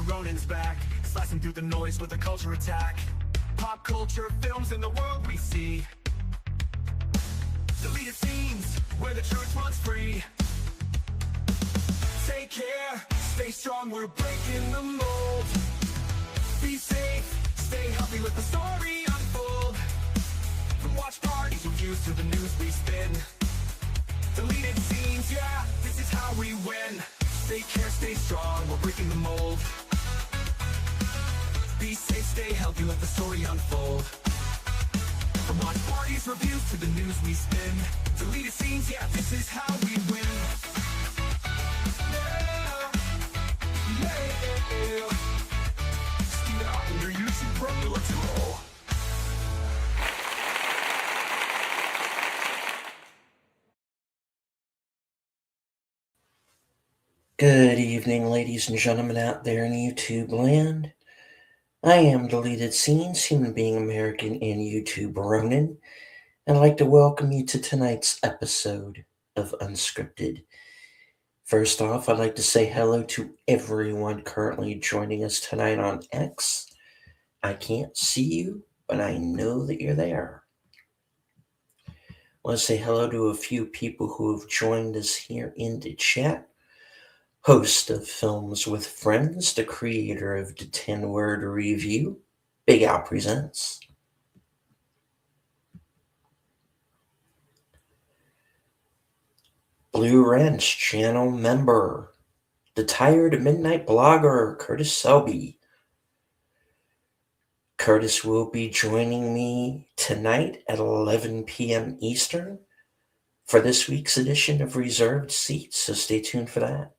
Ronin's back, slicing through the noise with a culture attack. Pop culture films in the world we see. Deleted scenes where the truth runs free. Take care, stay strong, we're breaking the mold. Be safe, stay healthy, let the story unfold. From watch parties, reviews to the news we spin. Deleted scenes, yeah, this is how we win. Take care, stay strong, we're breaking the mold. Be safe, stay healthy, let the story unfold. From watch parties, reviews to the news we spin. Deleted scenes, yeah, this is how we win. Yeah, yeah. Steve out on your YouTube, bro, let's roll. Good evening, ladies and gentlemen out there in YouTube land. I am Deleted Scenes, human being American and YouTube Ronin. I'd like to welcome you to tonight's episode of Unscripted. First off, I'd like to say hello to everyone currently joining us tonight on X. I can't see you, but I know that you're there. I want to say hello to a few people who have joined us here in the chat. Host of Films with Friends, the creator of the 10-word review, Big Al Presents. Blue Wrench channel member, the Tired Midnight blogger, Curtis Selby. Curtis will be joining me tonight at 11 p.m. Eastern for this week's edition of Reserved Seats, so stay tuned for that.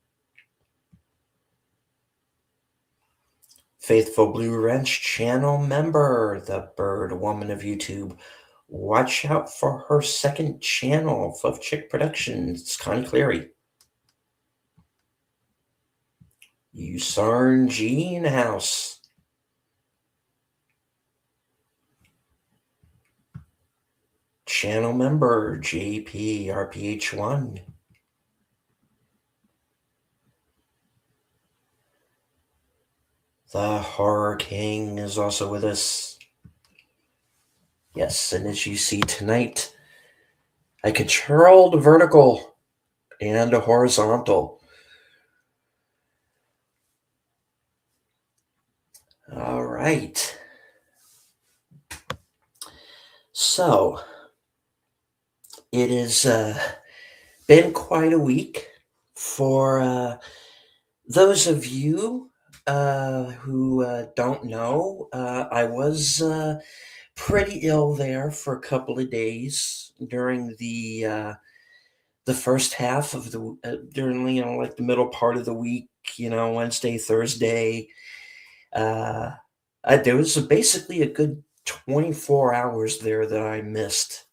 Faithful Blue Wrench channel member, the Bird Woman of YouTube. Watch out for her second channel, Fluff Chick Productions, Connie Cleary. Usarn G in the house. Channel member, JP RPH1. The Horror King is also with us. Yes, and as you see tonight, I controlled vertical and a horizontal. All right. So, it has been quite a week for those of you who don't know. I was pretty ill there for a couple of days during the first half of the during like the middle part of the week. Wednesday, Thursday. There was basically a good 24 hours there that I missed.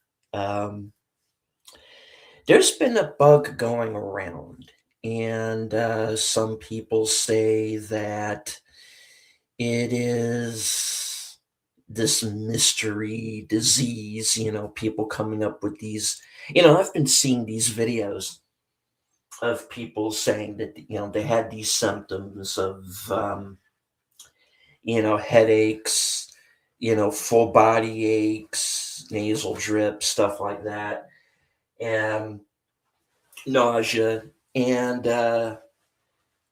There's been a bug going around, and some people say that it is this mystery disease, people coming up with these, I've been seeing these videos of people saying that, they had these symptoms of, headaches, full body aches, nasal drip, stuff like that, and nausea. And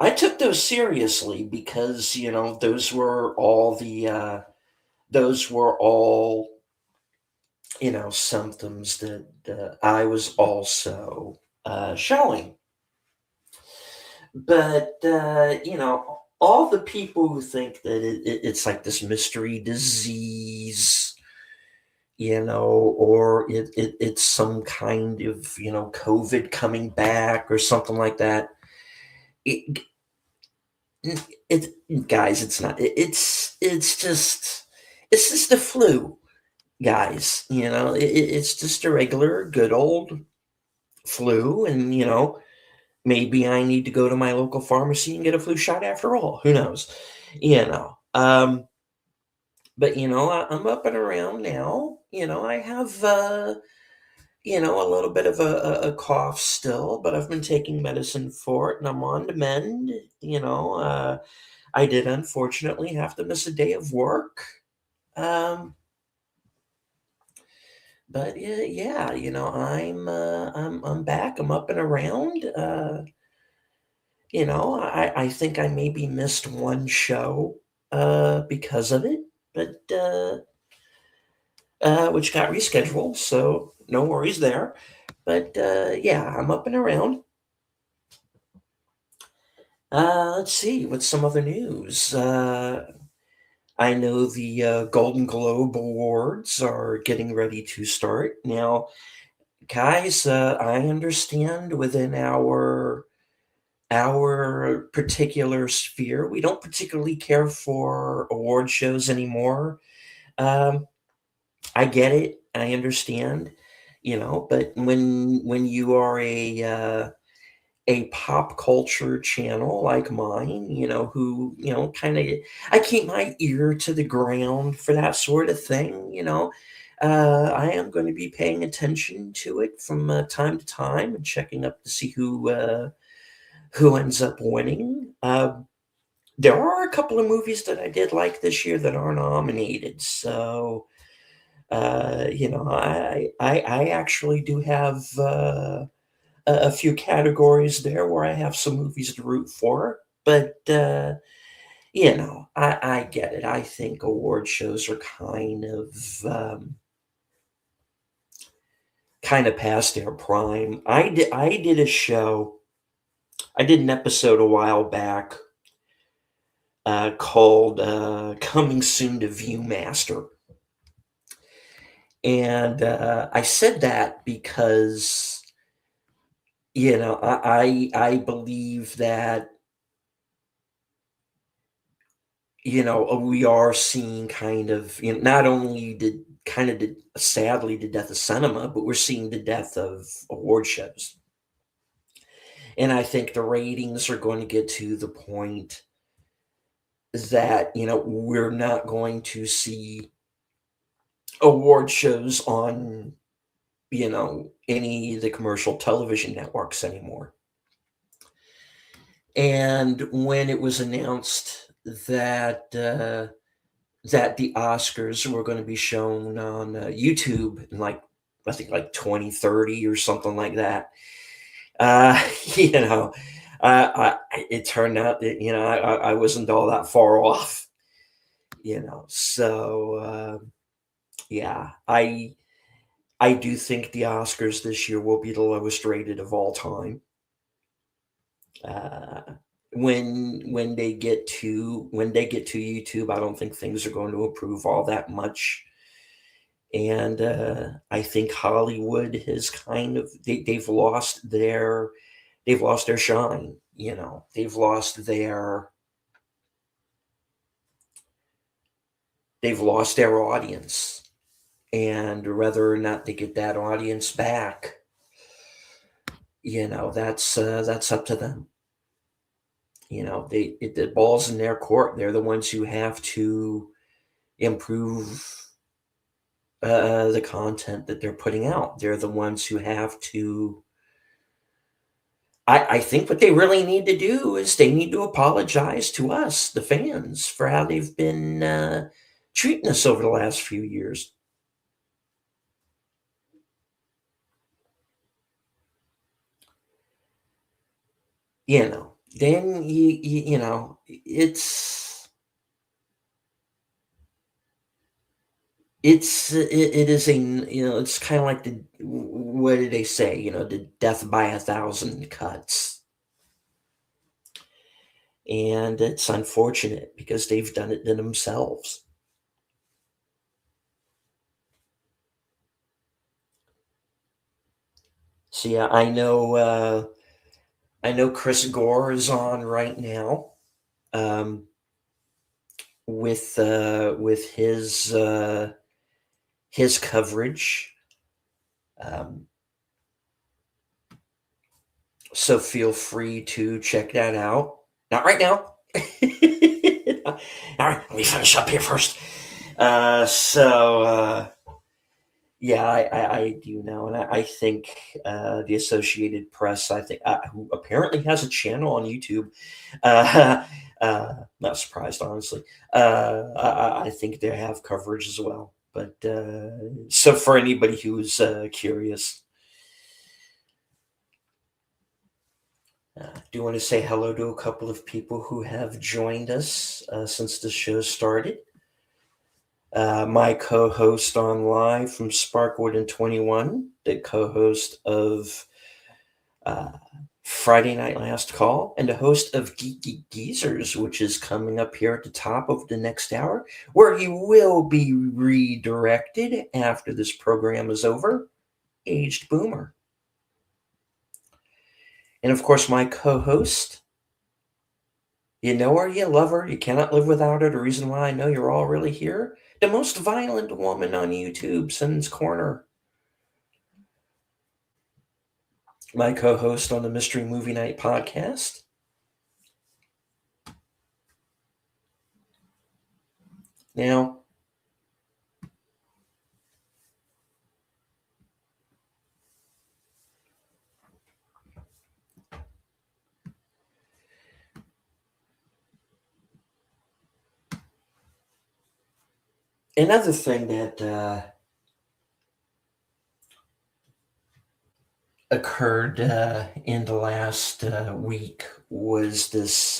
I took those seriously because, those were all symptoms that I was also showing. But, all the people who think that it's like this mystery disease, or it's some kind of, COVID coming back or something like that. Guys, it's not. It's just the flu, guys. It's just a regular, good old flu, and maybe I need to go to my local pharmacy and get a flu shot after all. Who knows? But I'm up and around now. I have a little bit of a cough still, but I've been taking medicine for it and I'm on the mend. I did unfortunately have to miss a day of work. Um, but yeah, yeah, I'm back. I'm up and around. I think I maybe missed one show because of it, but which got rescheduled, so no worries there. But yeah, I'm up and around. Let's see, what's some other news? I know the Golden Globe Awards are getting ready to start. Now, guys, I understand within our particular sphere, we don't particularly care for award shows anymore. Um, I get it. I understand, but when you are a pop culture channel like mine, who, kind of, I keep my ear to the ground for that sort of thing. I am going to be paying attention to it from time to time and checking up to see who ends up winning. There are a couple of movies that I did like this year that are nominated, so I actually do have a few categories there where I have some movies to root for. But I get it. I think award shows are kind of past their prime. I did a show. I did an episode a while back called "Coming Soon to Viewmaster," and I said that because I believe that we are seeing kind of, not only sadly the death of cinema, but we're seeing the death of award shows. And I think the ratings are going to get to the point that, we're not going to see award shows on, any of the commercial television networks anymore. And when it was announced that the Oscars were going to be shown on YouTube in I think 2030 or something like that. Uh, you know, it turned out that I wasn't all that far off. So yeah, I do think the Oscars this year will be the lowest rated of all time. Uh, when they get to YouTube, I don't think things are going to improve all that much. And I think Hollywood has they've lost their shine. They've lost their audience, and whether or not they get that audience back, that's up to them. The ball's in their court. They're the ones who have to improve the content that they're putting out. They're the ones who have to. I think what they really need to do is they need to apologize to us, the fans, for how they've been treating us over the last few years. Then it is it's kind of like what did they say? The death by a thousand cuts. And it's unfortunate because they've done it to themselves. So yeah, I know Chris Gore is on right now, um, with his coverage. Um, so feel free to check that out. Not right now. All right, let me finish up here first. So Yeah, I do know, and I think the Associated Press, I think, who apparently has a channel on YouTube, uh, not surprised, honestly. I think they have coverage as well. But so for anybody who's curious, do want to say hello to a couple of people who have joined us since the show started. My co-host on live from Sparkwood and 21, the co-host of uh, Friday Night Last Call, and the host of Geeky Geezers, which is coming up here at the top of the next hour, where you will be redirected after this program is over. Aged Boomer. And of course, my co-host, you know her, you love her, you cannot live without her. The reason why I know you're all really here, the most violent woman on YouTube, Sin's Corner. My co-host on the Mystery Movie Night podcast. Now, another thing that occurred in the last week was this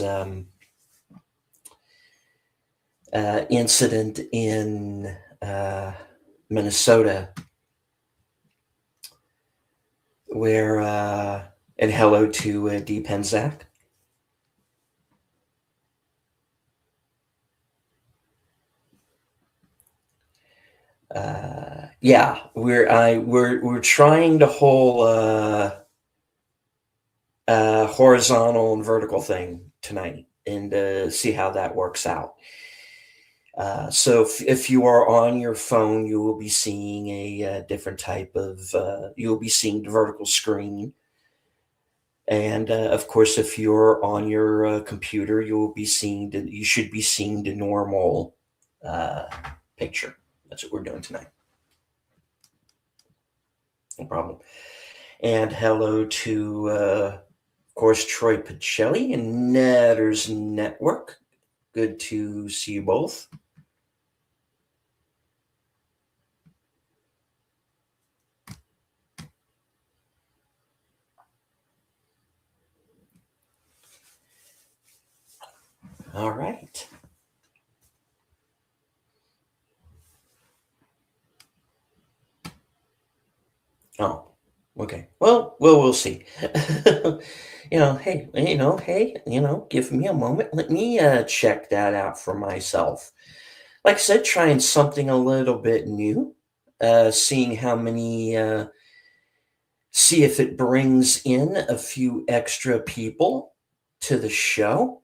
incident in Minnesota where, and hello to D. Penzak. Yeah, we're trying to hold horizontal and vertical thing tonight and see how that works out. So if you are on your phone, you will be seeing a different type of, you will be seeing the vertical screen. And of course, if you're on your computer, you should be seeing the normal uh, picture. That's what we're doing tonight. No problem. And hello to, of course, Troy Pacelli and Netters Network. Good to see you both. All right. Oh, okay. Well, we'll see. Give me a moment. Let me check that out for myself. Like I said, trying something a little bit new. Seeing how many, see if it brings in a few extra people to the show.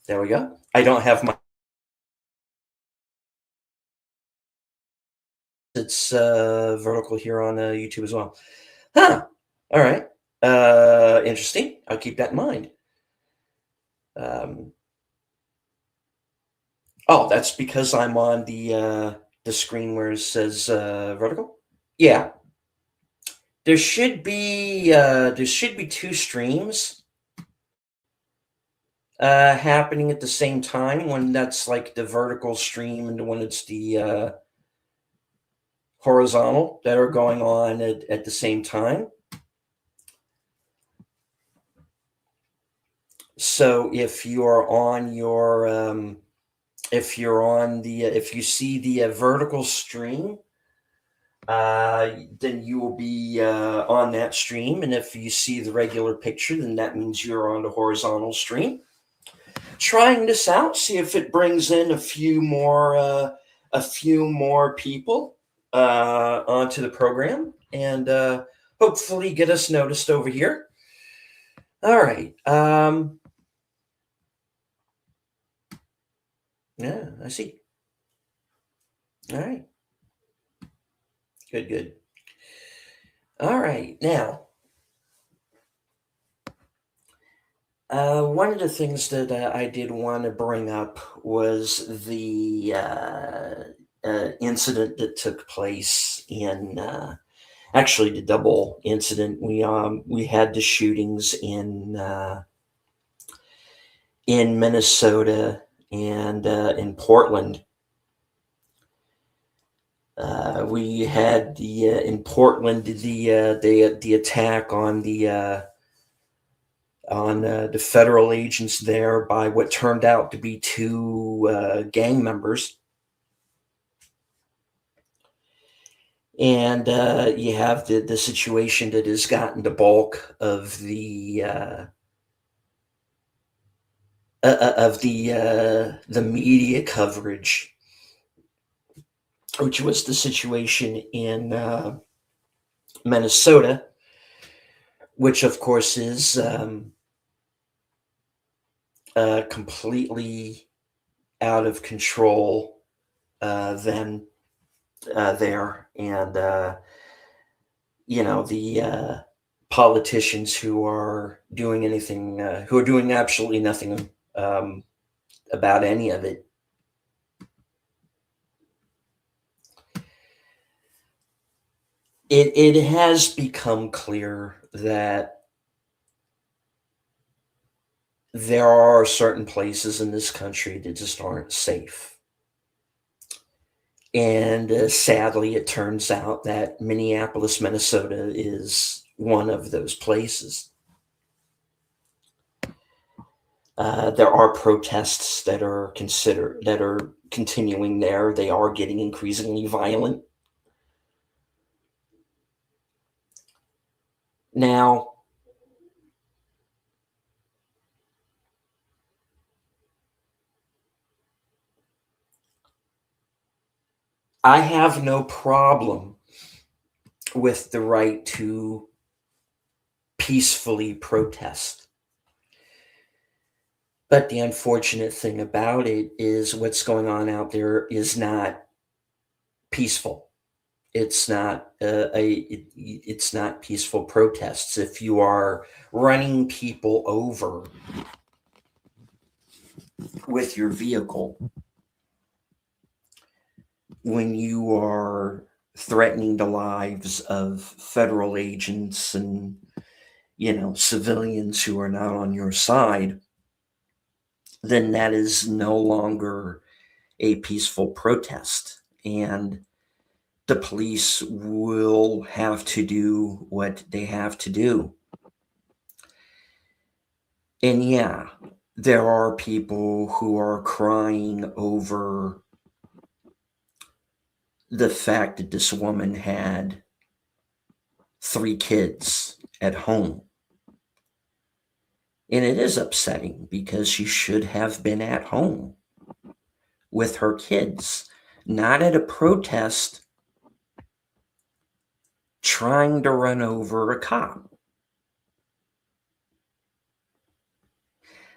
There we go. I don't have my. It's vertical here on YouTube as well. Huh. All right. Interesting. I'll keep that in mind. Um, oh, that's because I'm on the screen where it says vertical. Yeah, there should be two streams happening at the same time. When that's like the vertical stream, and when it's the horizontal that are going on at the same time. So if you're on your if you see the vertical stream, then you will be on that stream. And if you see the regular picture, then that means you're on the horizontal stream. Trying this out, see if it brings in a few more people onto the program, and hopefully get us noticed over here. All right. Yeah, I see. All right. Good, good. All right. Now, One of the things that I did want to bring up was the incident that took place in actually the double incident. We had the shootings in Minnesota and in Portland. We had in Portland the attack on the federal agents there by what turned out to be two gang members. And you have the situation that has gotten the bulk of the media coverage, which was the situation in Minnesota, which of course is completely out of control then there, and the politicians who are doing absolutely nothing um, about any of it. It has become clear that there are certain places in this country that just aren't safe. And sadly, it turns out that Minneapolis, Minnesota is one of those places. There are protests that are continuing there. They are getting increasingly violent. Now, I have no problem with the right to peacefully protest. But the unfortunate thing about it is what's going on out there is not peaceful. It's not it's not peaceful protests. If you are running people over with your vehicle, when you are threatening the lives of federal agents and civilians who are not on your side, then that is no longer a peaceful protest, and the police will have to do what they have to do. And yeah, there are people who are crying over the fact that this woman had 3 kids at home. And it is upsetting because she should have been at home with her kids, not at a protest trying to run over a cop.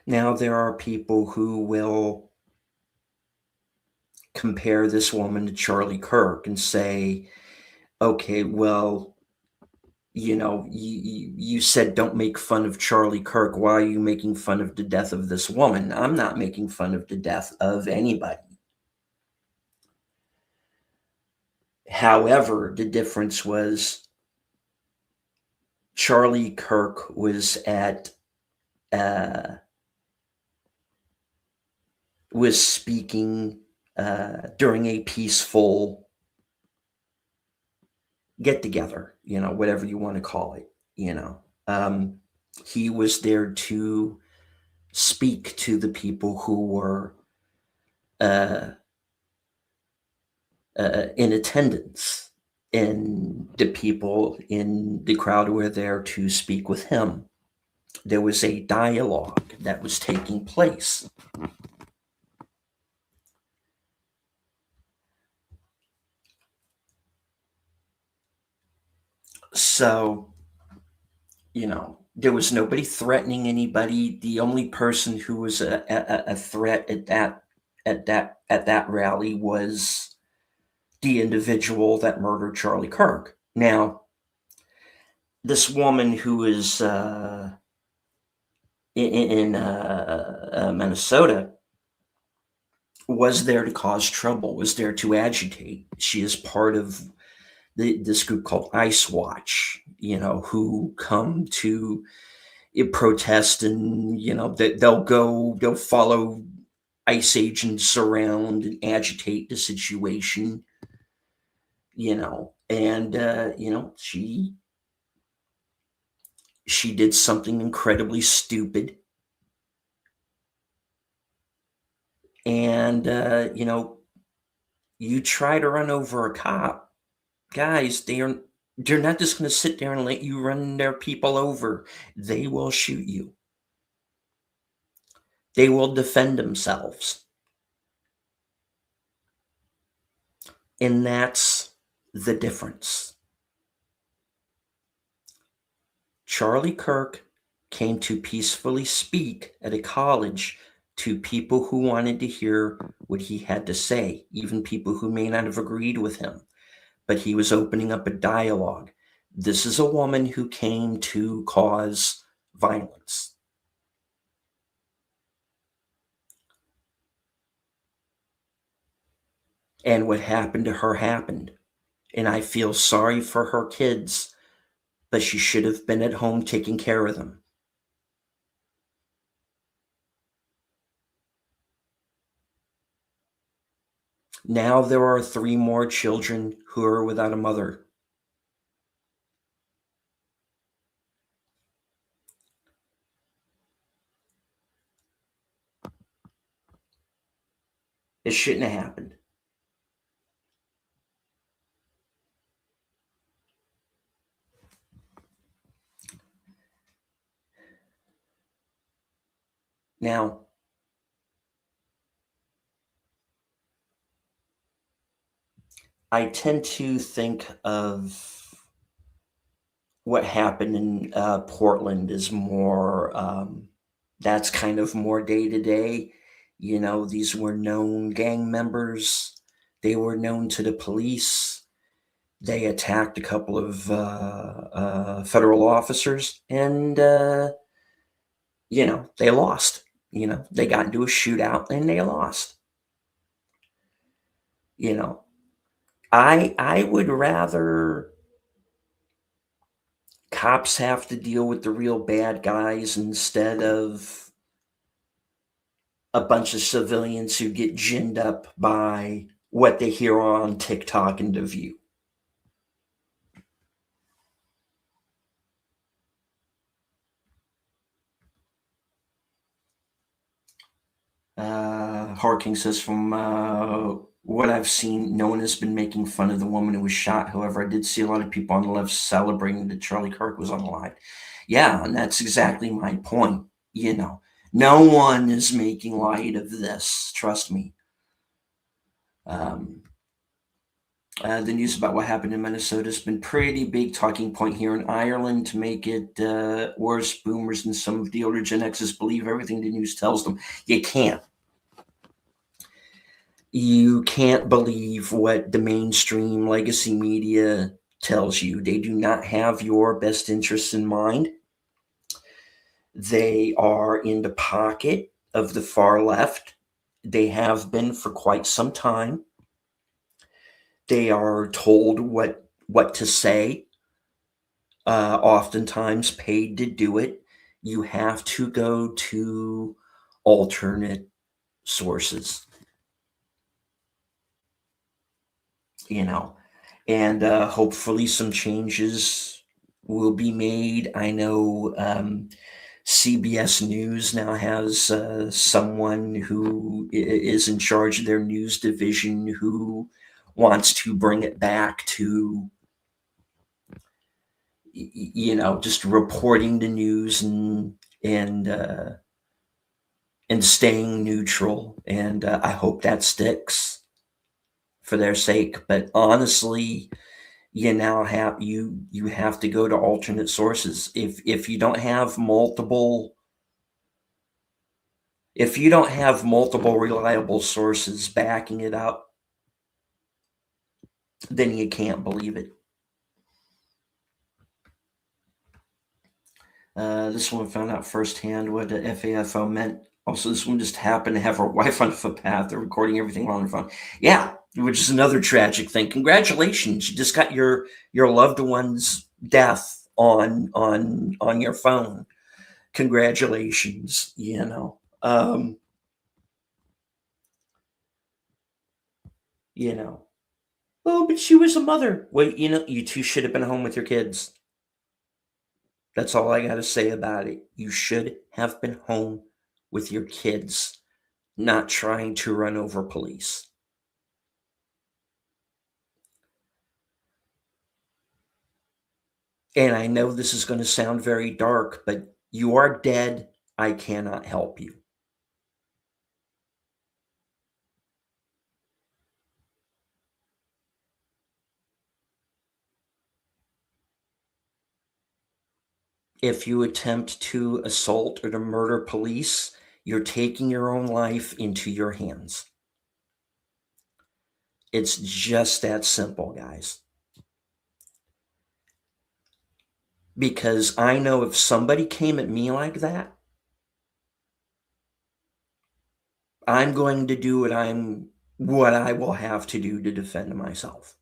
Now, there are people who will compare this woman to Charlie Kirk and say, okay, well, you said don't make fun of Charlie Kirk. Why are you making fun of the death of this woman? I'm not making fun of the death of anybody. However, the difference was Charlie Kirk was speaking during a peaceful get together, whatever you want to call it. He was there to speak to the people who were uh, in attendance, and the people in the crowd were there to speak with him. There was a dialogue that was taking place. So, there was nobody threatening anybody. The only person who was a threat at that rally was the individual that murdered Charlie Kirk. Now, this woman who is in Minnesota was there to cause trouble, was there to agitate. She is part of this group called Ice Watch, who come to protest, and they'll follow ICE agents around and agitate the situation, and she did something incredibly stupid, and you try to run over a cop, guys, they're not just going to sit there and let you run their people over. They will shoot you. They will defend themselves. And that's the difference. Charlie Kirk came to peacefully speak at a college to people who wanted to hear what he had to say, even people who may not have agreed with him. But he was opening up a dialogue. This is a woman who came to cause violence. And what happened to her happened. And I feel sorry for her kids, but she should have been at home taking care of them. Now there are 3 more children who are without a mother. It shouldn't have happened. Now, I tend to think of what happened in Portland is more, that's kind of more day to day. These were known gang members, they were known to the police. They attacked a couple of federal officers, and they lost. They got into a shootout and they lost. You know, I would rather cops have to deal with the real bad guys instead of a bunch of civilians who get ginned up by what they hear on TikTok and The View. Harking says, from what I've seen, no one has been making fun of the woman who was shot. However, I did see a lot of people on the left celebrating that Charlie Kirk was unalive. Yeah, and that's exactly my point. No one is making light of this. Trust me. The news about what happened in Minnesota has been pretty big talking point here in Ireland. To make it worse, boomers and some of the older Gen X's believe everything the news tells them. You can't. You can't believe what the mainstream legacy media tells you. They do not have your best interests in mind. They are in the pocket of the far left. They have been for quite some time. They are told what to say, oftentimes paid to do it. You have to go to alternate sources, and hopefully some changes will be made. I know CBS News now has someone who is in charge of their news division who wants to bring it back to just reporting the news and staying neutral, and I hope that sticks for their sake. But honestly, you have to go to alternate sources. If you don't have multiple reliable sources backing it up, then you can't believe it. This one found out firsthand what the FAFO meant. Also, this one just happened to have her wife on the footpath. They're recording everything on her phone. Yeah, which is another tragic thing. Congratulations, you just got your loved one's death on your phone. Congratulations, you know. You know. Oh, but she was a mother. Well, you know, you two should have been home with your kids. That's all I got to say about it. You should have been home with your kids, not trying to run over police. And I know this is going to sound very dark, but you are dead. I cannot help you. If you attempt to assault or to murder police, you're taking your own life into your hands. It's just that simple, guys. Because I know if somebody came at me like that, I'm going to do what I will have to do to defend myself.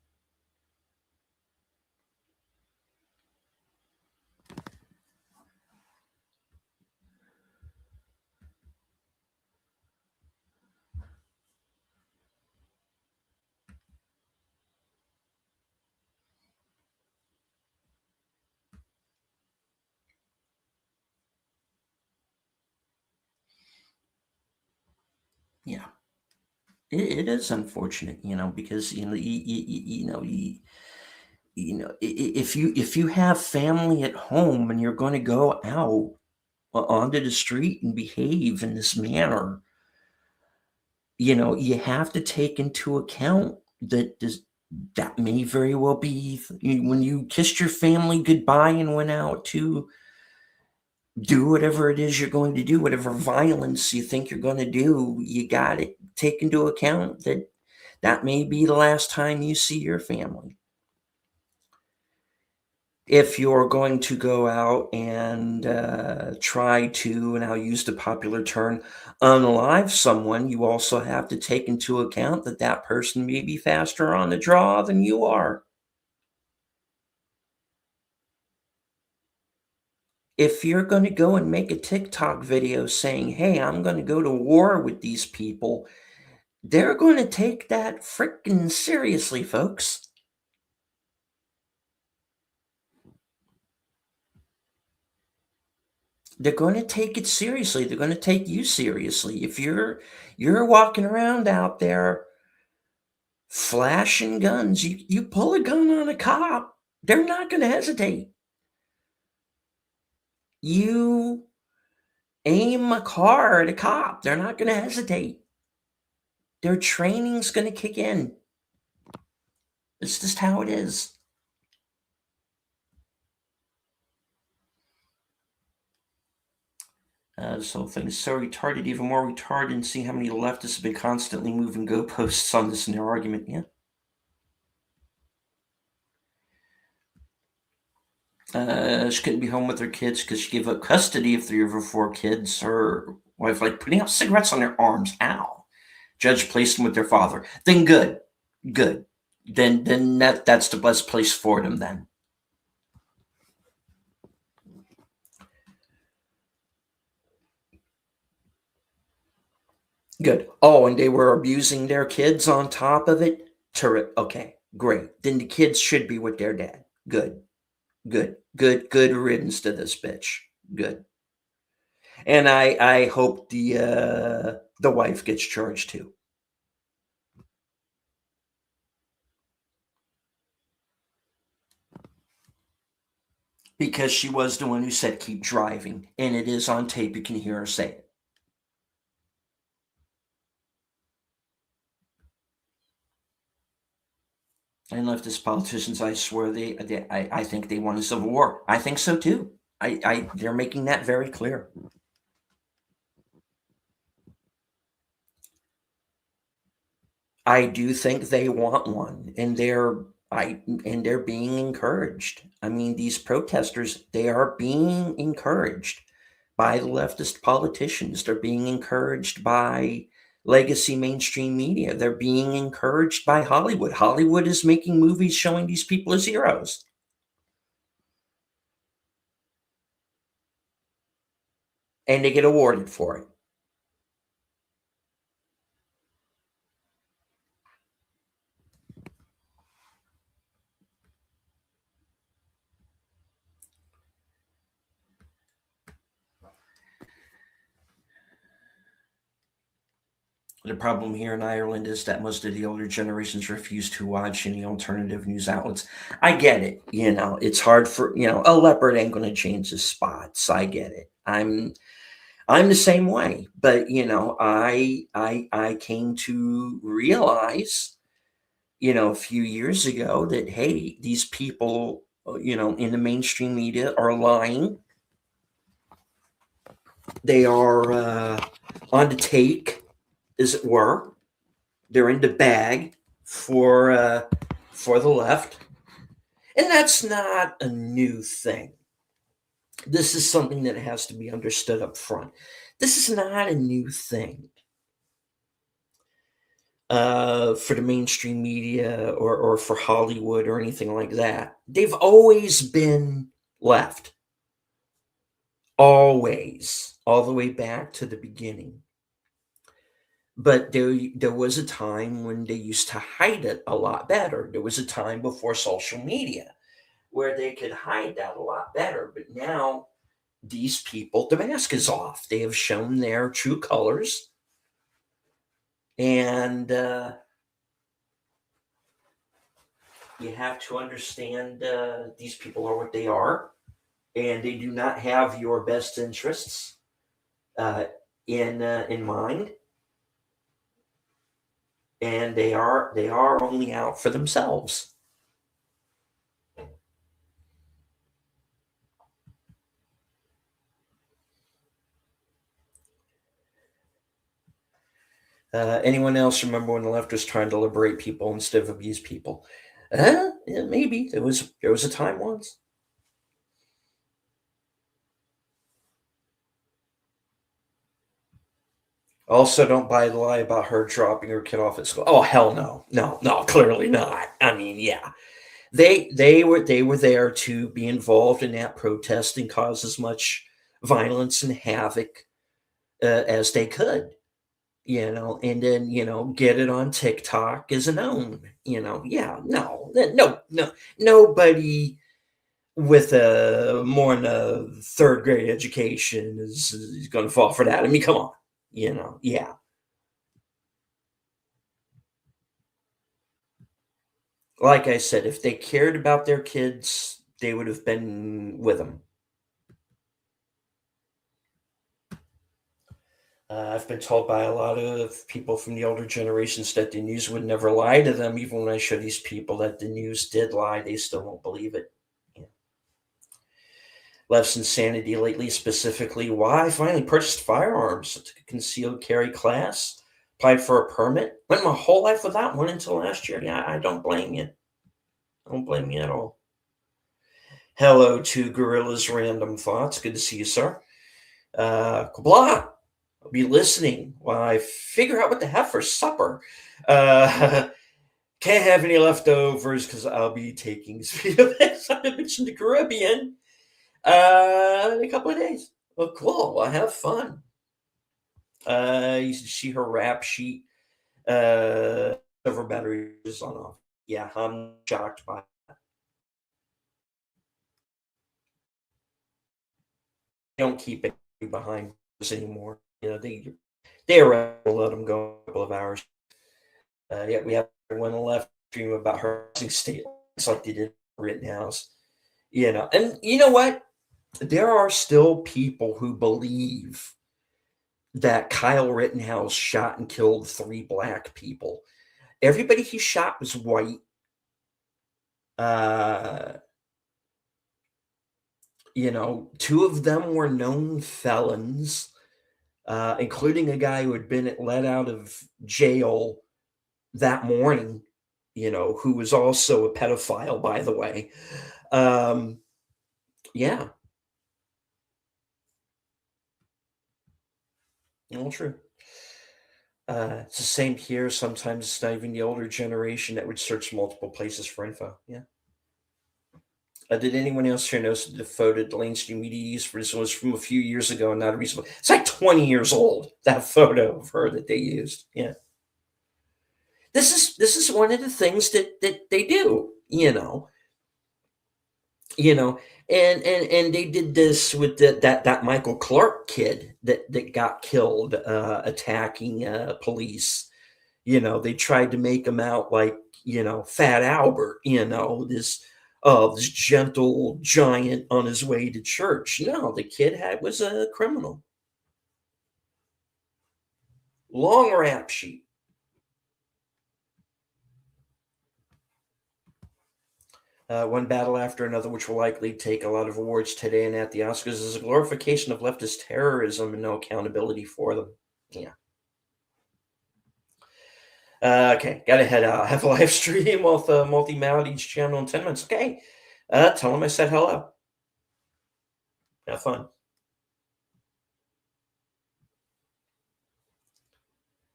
Yeah, it is unfortunate, because if you have family at home and you're going to go out onto the street and behave in this manner, you have to take into account that may very well be when you kissed your family goodbye and went out to do whatever it is you're going to do, whatever violence you think you're going to do, you got to take into account that may be the last time you see your family. If you're going to go out and try to, and I'll use the popular term, unalive someone, you also have to take into account that person may be faster on the draw than you are. If you're going to go and make a TikTok video saying, hey, I'm going to go to war with these people, they're going to take that freaking seriously, folks. They're going to take it seriously. They're going to take you seriously. If you're walking around out there flashing guns, you pull a gun on a cop, they're not going to hesitate. You aim a car at a cop, they're not going to hesitate. Their training's going to kick in. It's just how it is. This whole thing is so retarded, even more retarded, and see how many leftists have been constantly moving goalposts on this in their argument. Yeah. She couldn't be home with her kids because she gave up custody of 3 of her 4 kids. Her wife, like, putting out cigarettes on their arms. Ow. Judge placed them with their father. Then good. Good. Then that's the best place for them then. Good. Oh, and they were abusing their kids on top of it? Terrific. Okay, great. Then the kids should be with their dad. Good. Good riddance to this bitch. Good. And I hope the wife gets charged too. Because she was the one who said keep driving, and it is on tape. You can hear her say it. And leftist politicians, I swear, I think they want a civil war. I think so too. They're making that very clear. I do think they want one, and they're And they're being encouraged. I mean, these protesters, they are being encouraged by the leftist politicians. They're being encouraged by legacy mainstream media. They're being encouraged by Hollywood. Hollywood is making movies showing these people as heroes. And they get awarded for it. The problem here in Ireland is that most of the older generations refuse to watch any alternative news outlets. I get it. It's hard for, a leopard ain't going to change his spots. I get it. I'm the same way, but I came to realize, a few years ago that hey, these people, in the mainstream media are lying. They are on the take, as it were. They're in the bag for the left, and that's not a new thing. This is something that has to be understood up front. This is not a new thing for the mainstream media or for Hollywood or anything like that. They've always been left, always, all the way back to the beginning. But there was a time when they used to hide it a lot better. There was a time before social media where they could hide that a lot better. But now these people, the mask is off. They have shown their true colors, and you have to understand these people are what they are, and they do not have your best interests uh, in mind, and they are only out for themselves. Anyone else remember when the left was trying to liberate people instead of abuse people? Yeah, maybe there was a time once. Also, don't buy the lie about her dropping her kid off at school. Oh hell no, no, no, clearly not. I mean, yeah, they were there to be involved in that protest and cause as much violence and havoc as they could. And then get it on TikTok as a known. Yeah, no, no, nobody with a more than a third grade education is going to fall for that. I mean, come on, yeah. Like I said, if they cared about their kids, they would have been with them. I've been told by a lot of people from the older generations that the news would never lie to them. Even when I show these people that the news did lie, they still won't believe it. Yeah. Left's insanity lately, specifically why I finally purchased firearms. I took a concealed carry class, applied for a permit, went my whole life without one until last year. Yeah, I don't blame you. I don't blame you at all. Hello to Gorilla's Random Thoughts. Good to see you, sir. Blah. I'll be listening while I figure out what to have for supper. Uh, can't have any leftovers because I'll be taking speed of this on the beach in the Caribbean in a couple of days. Well, cool. Well, have fun. You should see her rap sheet of her battery is on off. Yeah, I'm shocked by. They don't keep it behind us anymore. They let them go a couple of hours. Yeah, we have one left stream about her housing state. It's like they did Rittenhouse. And you know what? There are still people who believe that Kyle Rittenhouse shot and killed 3 black people. Everybody he shot was white. Uh, 2 of them were known felons, including a guy who had been let out of jail that morning. who was also a pedophile, by the way. Um, yeah, all true. It's the same here. Sometimes it's not even the older generation that would search multiple places for info. Yeah. Did anyone else here notice that the photo the mainstream media used for this was from a few years ago and not a recent? It's like 20 years old. That photo of her that they used. Yeah. This is one of the things that they do. You know, and they did this with that Michael Clark kid that got killed attacking police. They tried to make him out like, Fat Albert, this gentle giant on his way to church. No, the kid was a criminal. Long rap sheet. One battle after another, which will likely take a lot of awards today and at the Oscars, is a glorification of leftist terrorism and no accountability for them. Yeah. Okay, gotta head out. I have a live stream with Multi Maladies channel in 10 minutes. Okay. Tell them I said hello. Have fun.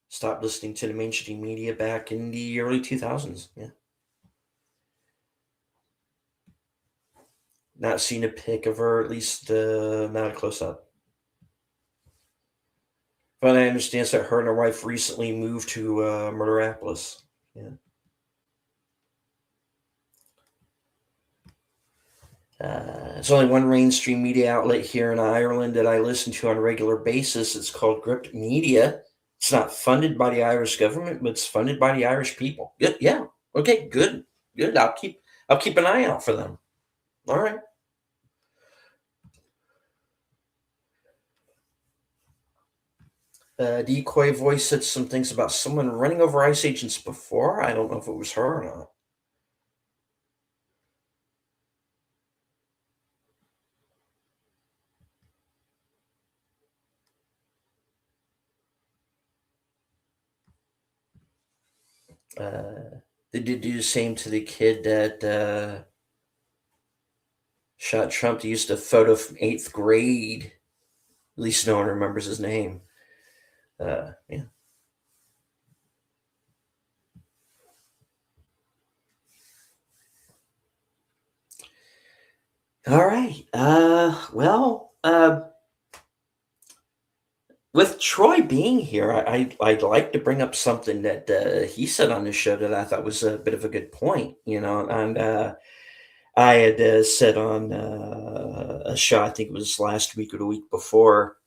Stopped listening to the mainstream media back in the early 2000s. Yeah. Not seen a pic of her, at least not a close up. But I understand that her and her wife recently moved to Murderapolis. Yeah. There's only one mainstream media outlet here in Ireland that I listen to on a regular basis. It's called Gript Media. It's not funded by the Irish government, but it's funded by the Irish people. Good, yeah. Okay, good, good. I'll keep an eye out for them. All right. Decoy voice said some things about someone running over ICE agents before. I don't know if it was her or not. They did do the same to the kid that shot Trump. They used a photo from eighth grade. At least no one remembers his name. Yeah. All right. With Troy being here, I'd like to bring up something that he said on the show that I thought was a bit of a good point. And I had said on a show, I think it was last week or the week before,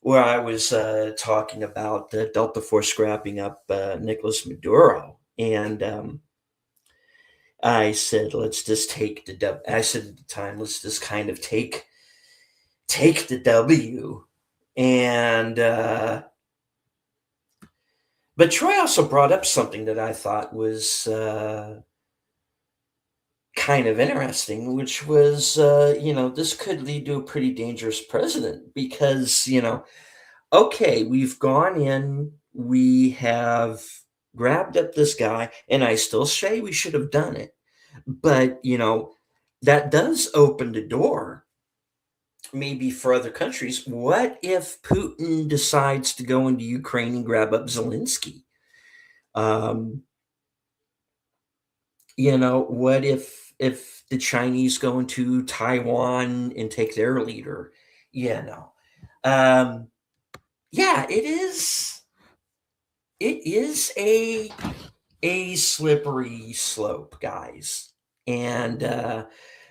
where I was talking about Delta Force scrapping up Nicolas Maduro, and I said, let's just take the W. I said at the time, let's just kind of take the W. And but Troy also brought up something that I thought was kind of interesting, which was this could lead to a pretty dangerous president because okay, we've gone in, we have grabbed up this guy, and I still say we should have done it. But, that does open the door maybe for other countries. What if Putin decides to go into Ukraine and grab up Zelensky? Um, what if the Chinese go into Taiwan and take their leader? You know. Um, yeah, it is a slippery slope, guys. And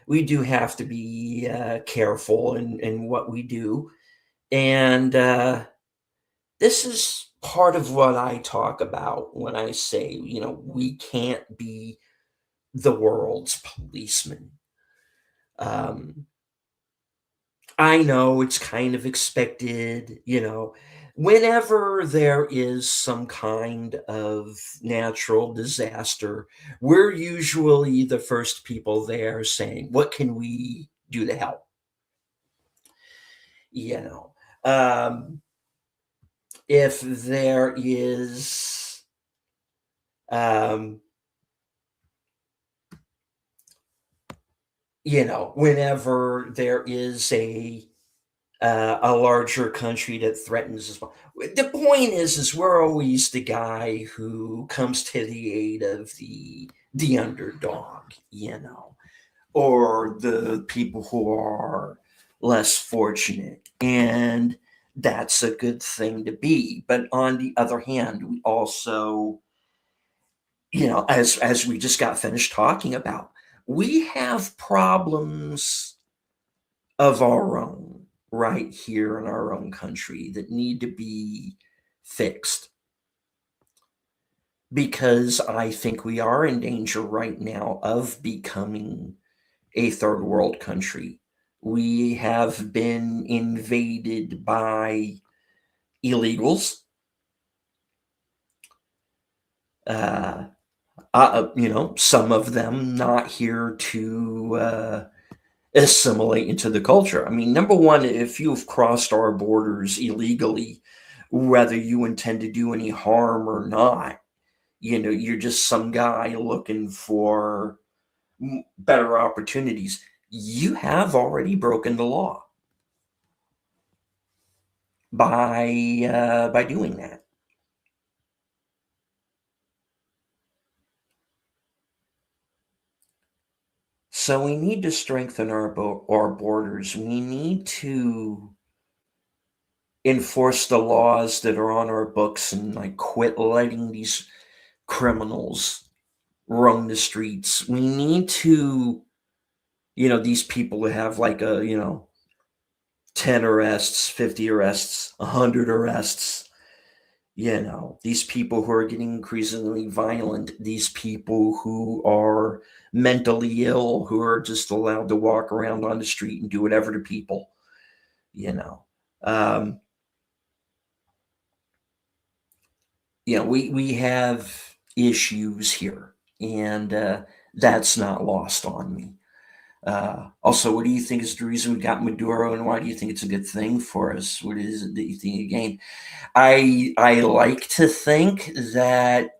we do have to be careful in what we do. And this is part of what I talk about when I say, we can't be the world's policeman. Um, I know it's kind of expected, whenever there is some kind of natural disaster, we're usually the first people there saying, what can we do to help? You know, um, if there is Um, whenever there is a larger country that threatens as well. The point is we're always the guy who comes to the aid of the underdog, or the people who are less fortunate, and that's a good thing to be. But on the other hand, we also, as we just got finished talking about, we have problems of our own right here in our own country that need to be fixed, because I think we are in danger right now of becoming a third world country. We have been invaded by illegals. Uh, some of them not here to assimilate into the culture. I mean, number one, if you've crossed our borders illegally, whether you intend to do any harm or not, you're just some guy looking for better opportunities. You have already broken the law by doing that. So we need to strengthen our borders. We need to enforce the laws that are on our books and like quit letting these criminals roam the streets. We need to, these people who have like 10 arrests, 50 arrests, 100 arrests, these people who are getting increasingly violent, these people who are mentally ill, who are just allowed to walk around on the street and do whatever to people, you know. Um, we have issues here, and that's not lost on me. Also, what do you think is the reason we got Maduro, and why do you think it's a good thing for us? What is it that you think he gained? I like to think that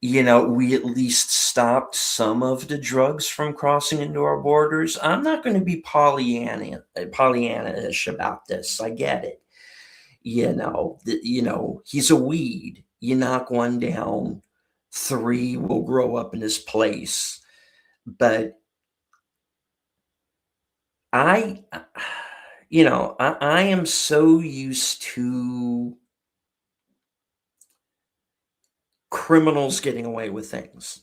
we at least stopped some of the drugs from crossing into our borders. I'm not going to be Pollyanna-ish about this. I get it. He's a weed. You knock one down, three will grow up in his place. But I, I am so used to criminals getting away with things,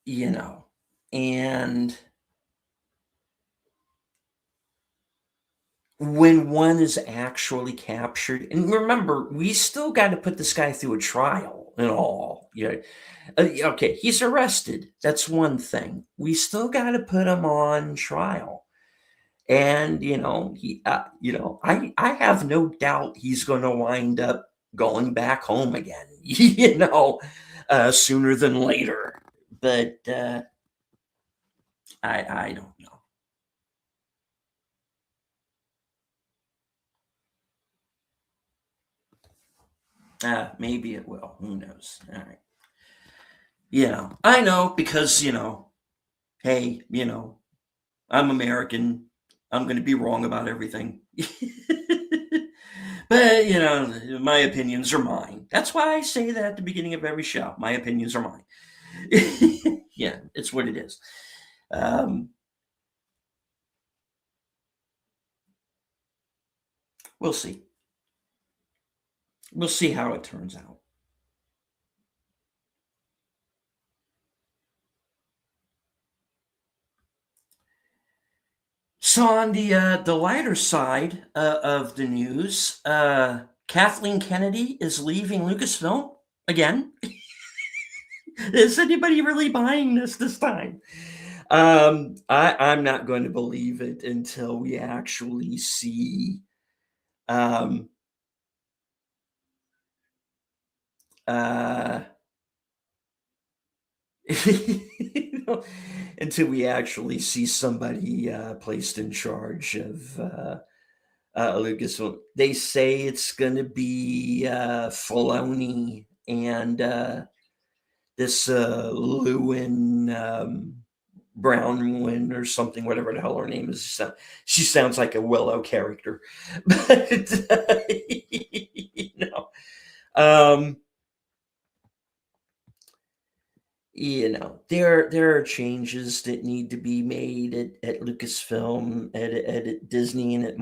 you know, and when one is actually captured, and remember, we still got to put this guy through a trial and all. Okay, he's arrested. That's one thing. We still got to put him on trial. And I have no doubt he's going to wind up going back home again, sooner than later. But I don't know. Maybe it will. Who knows? All right. I know because hey, I'm American. I'm going to be wrong about everything. But, my opinions are mine. That's why I say that at the beginning of every show. My opinions are mine. Yeah, it's what it is. Um, we'll see. We'll see how it turns out. So on the lighter side of the news, Kathleen Kennedy is leaving Lucasfilm again. Is anybody really buying this time? I'm not going to believe it until we actually see um, uh, until we actually see somebody placed in charge Lucasfilm. They say it's going to be Filoni and this Lewin Brownwin or something, whatever the hell her name is. She sounds like a Willow character, but you know, um, there are changes that need to be made at Lucasfilm, at Disney, and at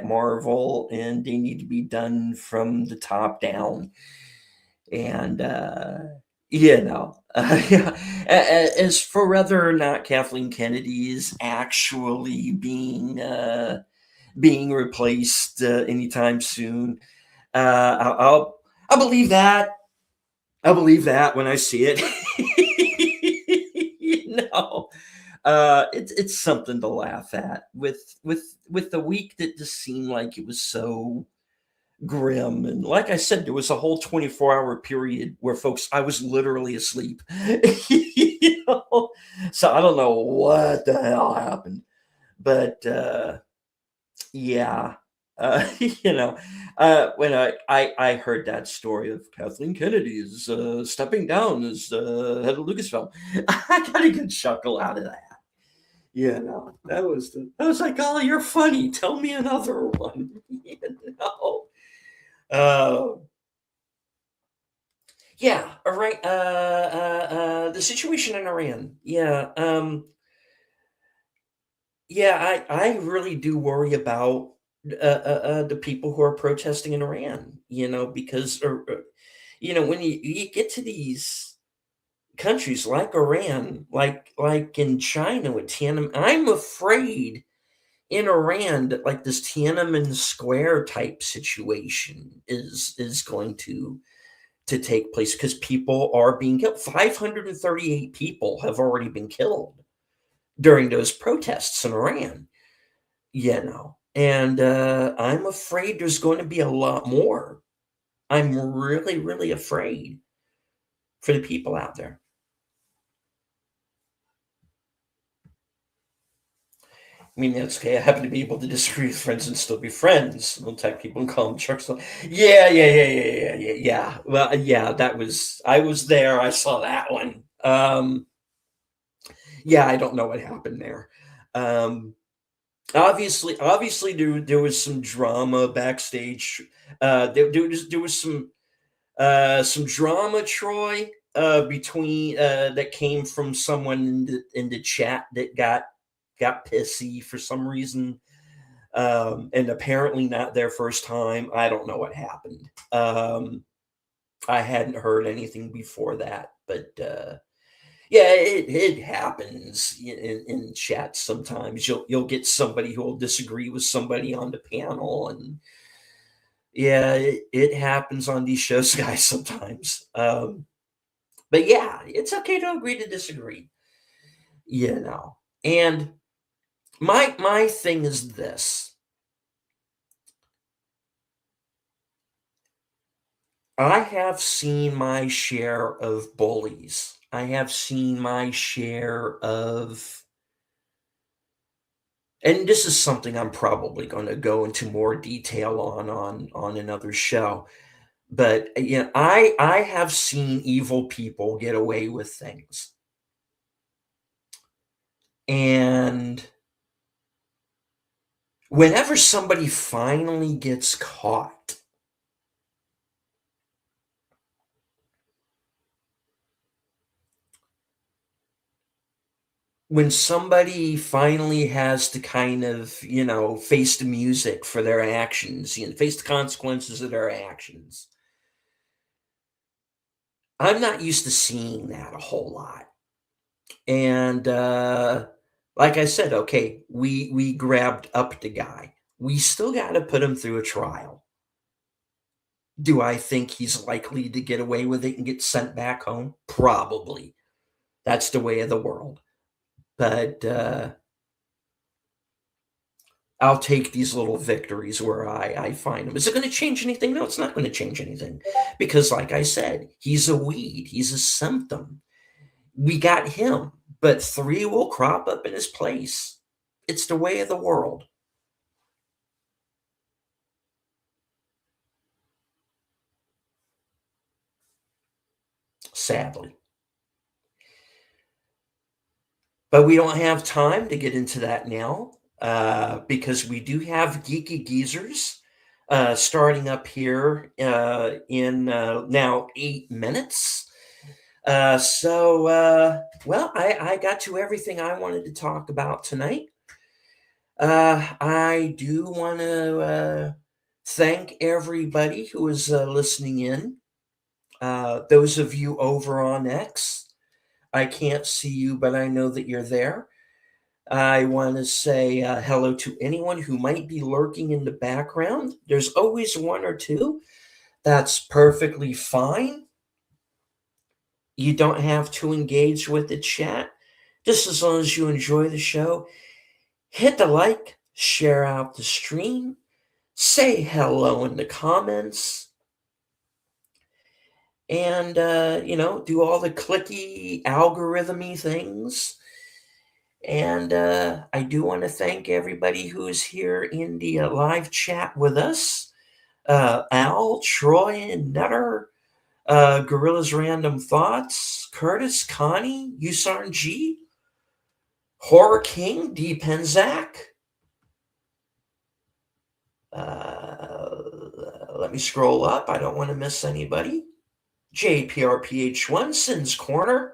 Marvel, and they need to be done from the top down. And yeah. As for whether or not Kathleen Kennedy is actually being replaced anytime soon, I'll believe that. I'll believe that when I see it. you know, it's something to laugh at with the week that just seemed like it was so grim. And like I said, there was a whole 24-hour period where folks, I was literally asleep. you know? So I don't know what the hell happened, but yeah. you know, when I heard that story of Kathleen Kennedy is stepping down as head of Lucasfilm, I got a good chuckle out of that. I was like, oh, you're funny. Tell me another one. know. Uh, yeah, all right. The situation in Iran. Yeah, I really do worry about the people who are protesting in Iran. Because when you get to these countries like Iran, like in China with Tiananmen, I'm afraid in Iran that like this Tiananmen Square type situation is going to take place because people are being killed. 538 people have already been killed during those protests in Iran. And I'm afraid there's going to be a lot more. I'm really, really afraid for the people out there. I mean, that's okay. I happen to be able to disagree with friends and still be friends. We'll tag people and call them trucks. Yeah. Well, yeah, I was there. I saw that one. Yeah, I don't know what happened there. Obviously, there was some drama backstage. There was some drama, Troy, between that came from someone in the chat that got pissy for some reason, and apparently not their first time. I don't know what happened. I hadn't heard anything before that, but yeah, it happens in chats sometimes. You'll get somebody who will disagree with somebody on the panel, and yeah, it happens on these shows, guys, sometimes. But yeah, it's okay to agree to disagree. And my thing is this. I have seen my share of bullies. I have seen my share of, and this is something I'm probably going to go into more detail on another show. But I have seen evil people get away with things. And whenever somebody finally gets caught, when somebody finally has to kind of, face the music for their actions, face the consequences of their actions, I'm not used to seeing that a whole lot. And like I said, okay, we grabbed up the guy. We still got to put him through a trial. Do I think he's likely to get away with it and get sent back home? Probably. That's the way of the world. But I'll take these little victories where I find them. Is it going to change anything? No, it's not going to change anything. Because, like I said, he's a weed, he's a symptom. We got him, but 3 will crop up in his place. It's the way of the world. sadly. But we don't have time to get into that now because we do have Geeky Geezers starting up here in now 8 minutes. Well, I got to everything I wanted to talk about tonight. I do want to thank everybody who is listening in. Those of you over on X, I can't see you, but I know that you're there. I want to say hello to anyone who might be lurking in the background. There's always one or two. That's perfectly fine. You don't have to engage with the chat. Just as long as you enjoy the show, hit the like, share out the stream, say hello in the comments, and, do all the clicky, algorithmy things. And I do want to thank everybody who is here in the live chat with us. Al, Troy, and Nutter, Gorilla's Random Thoughts, Curtis, Connie, Usarn G, Horror King, D. Penzak. Let me scroll up. I don't want to miss anybody. JPRPH1, Sin's Corner.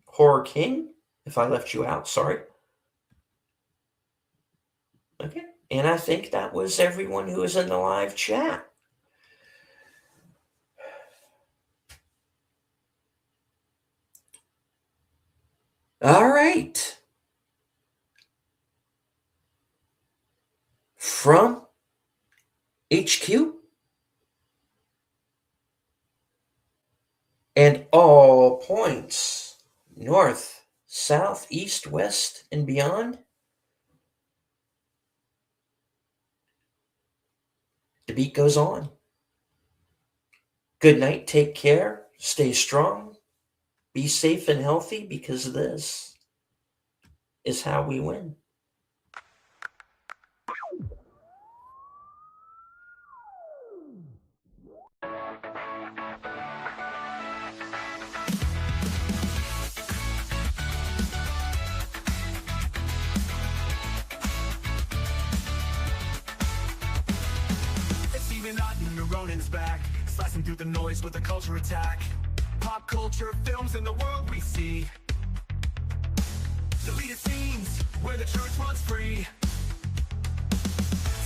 Horror King, if I left you out, sorry. Okay, and I think that was everyone who was in the live chat. All right. From HQ and all points, north, south, east, west, and beyond, the beat goes on. Good night, take care, stay strong, be safe and healthy, because this is how we win. It's even odd Ronin's back, slicing through the noise with a culture attack. Pop culture, films, and the world we see. Deleted scenes, where the truth runs free.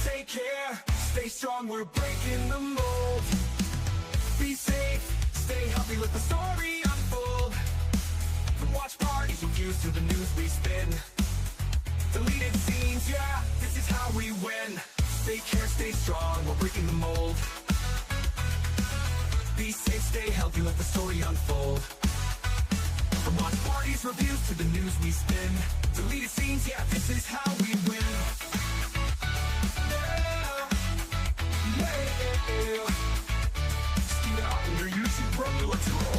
Take care, stay strong, we're breaking the mold. Be safe, stay healthy, let the story unfold. From watch parties and views to the news we spin. Deleted scenes, yeah, this is how we win. Take care, stay strong, we're breaking the mold. Be safe, stay healthy, let the story unfold. From watch parties, reviews to the news we spin. Deleted scenes, yeah, this is how we win. Yeah, yeah. Steven out on your YouTube, bro, let's roll.